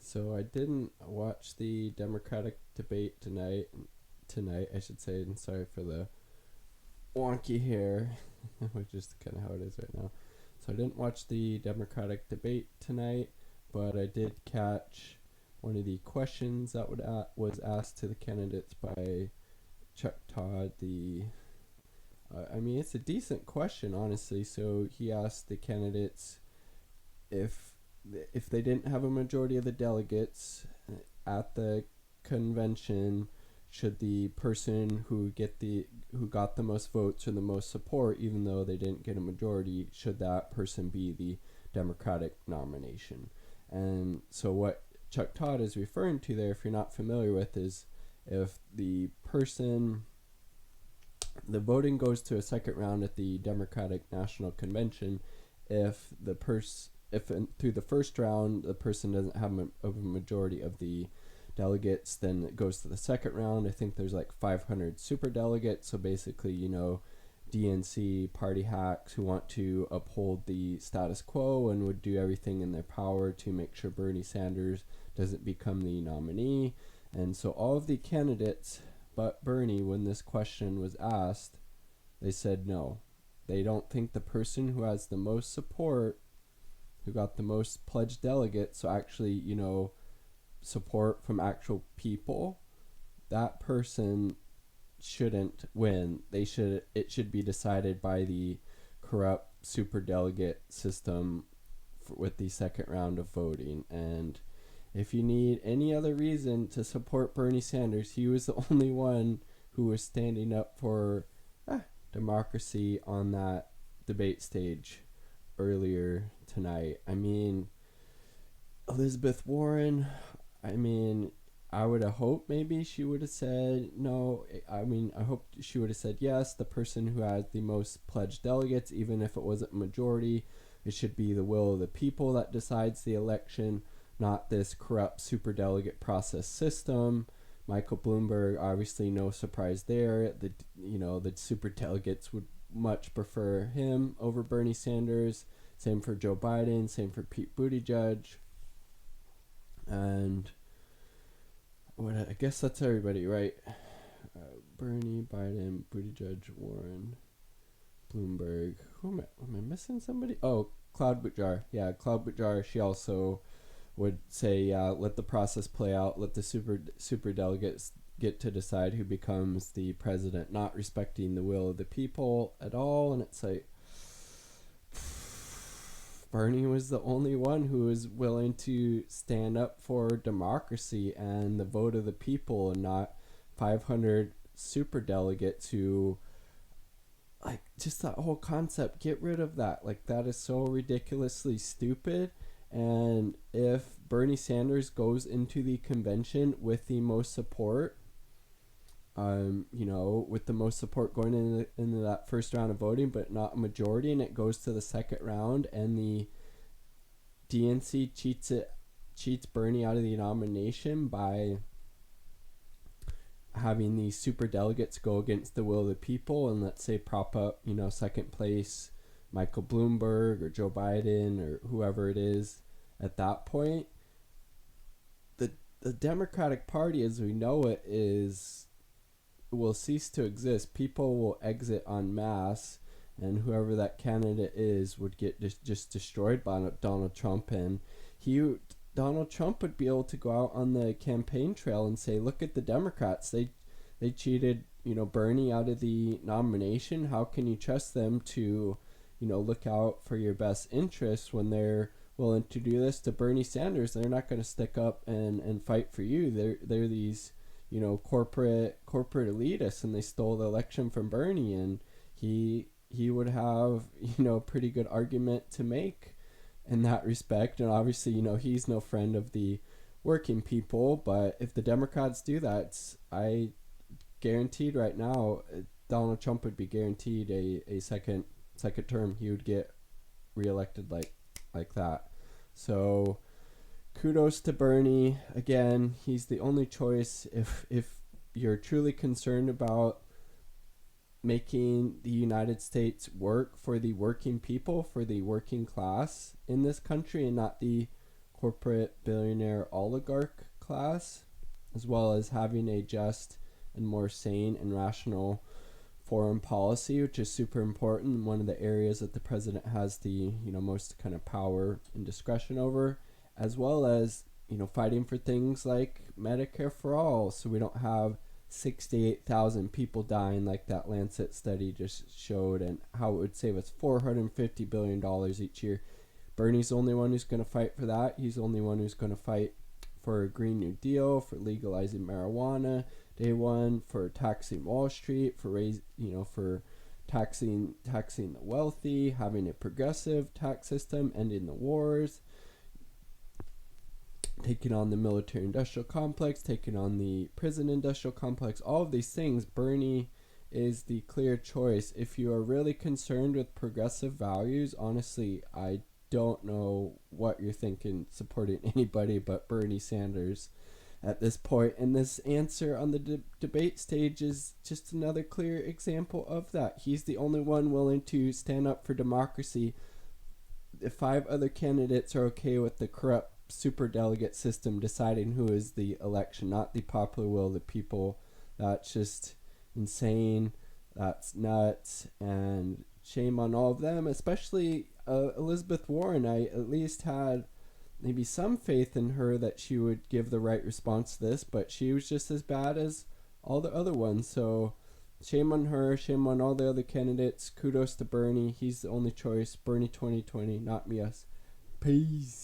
So I didn't watch the Democratic debate tonight. Tonight, I should say, and sorry for the wonky hair, which is kind of how it is right now. So I didn't watch the Democratic debate tonight, but I did catch one of the questions that was asked to the candidates by Chuck Todd. It's a decent question, honestly. So he asked the candidates if if they didn't have a majority of the delegates at the convention, should the person who got the most votes or the most support, even though they didn't get a majority, should that person be the Democratic nomination? And so what Chuck Todd is referring to there, if you're not familiar with, is if the voting goes to a second round at the Democratic National Convention, if through the first round the person doesn't have a majority of the delegates, then it goes to the second round. I think there's like 500 super delegates, so basically, DNC party hacks who want to uphold the status quo and would do everything in their power to make sure Bernie Sanders doesn't become the nominee. And so all of the candidates but Bernie, when this question was asked, they said no. They don't think the person who has the most support, who got the most pledged delegates, so actually, support from actual people, that person shouldn't win. It should be decided by the corrupt super delegate system with the second round of voting. And if you need any other reason to support Bernie Sanders, he was the only one who was standing up for democracy on that debate stage earlier tonight. Elizabeth Warren, I would have hoped maybe she would have said no. I hope she would have said yes. The person who has the most pledged delegates, even if it wasn't a majority, it should be the will of the people that decides the election, not this corrupt superdelegate process system. Michael Bloomberg, obviously no surprise there. The superdelegates would much prefer him over Bernie Sanders. Same for Joe Biden, same for Pete Buttigieg. And I guess that's everybody, right? Bernie, Biden, Buttigieg, Warren, Bloomberg. Am I missing somebody? Oh, Cloud Butjar. Yeah, Cloud Butjar. She also would say, let the process play out. Let the super delegates get to decide who becomes the president, not respecting the will of the people at all. And it's like, Bernie was the only one who was willing to stand up for democracy and the vote of the people, and not 500 super delegates who, just that whole concept, get rid of that. That is so ridiculously stupid. And if Bernie Sanders goes into the convention with the most support, with the most support going into that first round of voting, but not a majority, and it goes to the second round, and the DNC cheats Bernie out of the nomination by having these super delegates go against the will of the people, and let's say prop up, second place Michael Bloomberg or Joe Biden or whoever it is. At that point, the Democratic Party as we know it will cease to exist. People will exit en masse, and whoever that candidate is would get just destroyed by Donald Trump. And Donald Trump would be able to go out on the campaign trail and say, look at the Democrats, they cheated Bernie out of the nomination. How can you trust them to look out for your best interests when they're willing to do this to Bernie Sanders? They're not going to stick up and fight for you. They're these corporate elitists, and they stole the election from Bernie, and he would have pretty good argument to make in that respect. And obviously he's no friend of the working people, but if the Democrats do that, I guaranteed right now Donald Trump would be guaranteed a second term. He would get reelected like that. So kudos to Bernie. Again, he's the only choice. If you're truly concerned about making the United States work for the working people, for the working class in this country, and not the corporate billionaire oligarch class, as well as having a just and more sane and rational foreign policy, which is super important. One of the areas that the president has the most kind of power and discretion over, as well as fighting for things like Medicare for all, so we don't have 68,000 people dying like that Lancet study just showed, and how it would save us $450 billion each year. Bernie's the only one who's going to fight for that. He's the only one who's going to fight for a Green New Deal, for legalizing marijuana day one, for taxing Wall Street, for for taxing the wealthy, having a progressive tax system, ending the wars, taking on the military-industrial complex, taking on the prison-industrial complex. All of these things, Bernie is the clear choice. If you are really concerned with progressive values, honestly, I don't know what you're thinking supporting anybody but Bernie Sanders at this point. And this answer on the debate stage is just another clear example of that. He's the only one willing to stand up for democracy. The 5 other candidates are okay with the corrupt super delegate system deciding who is the election, not the popular will of the people. That's just insane. That's nuts. And shame on all of them, especially Elizabeth Warren. I at least had maybe some faith in her that she would give the right response to this, but she was just as bad as all the other ones. So shame on her, shame on all the other candidates. Kudos to Bernie. He's the only choice. Bernie 2020, not me, us. Peace.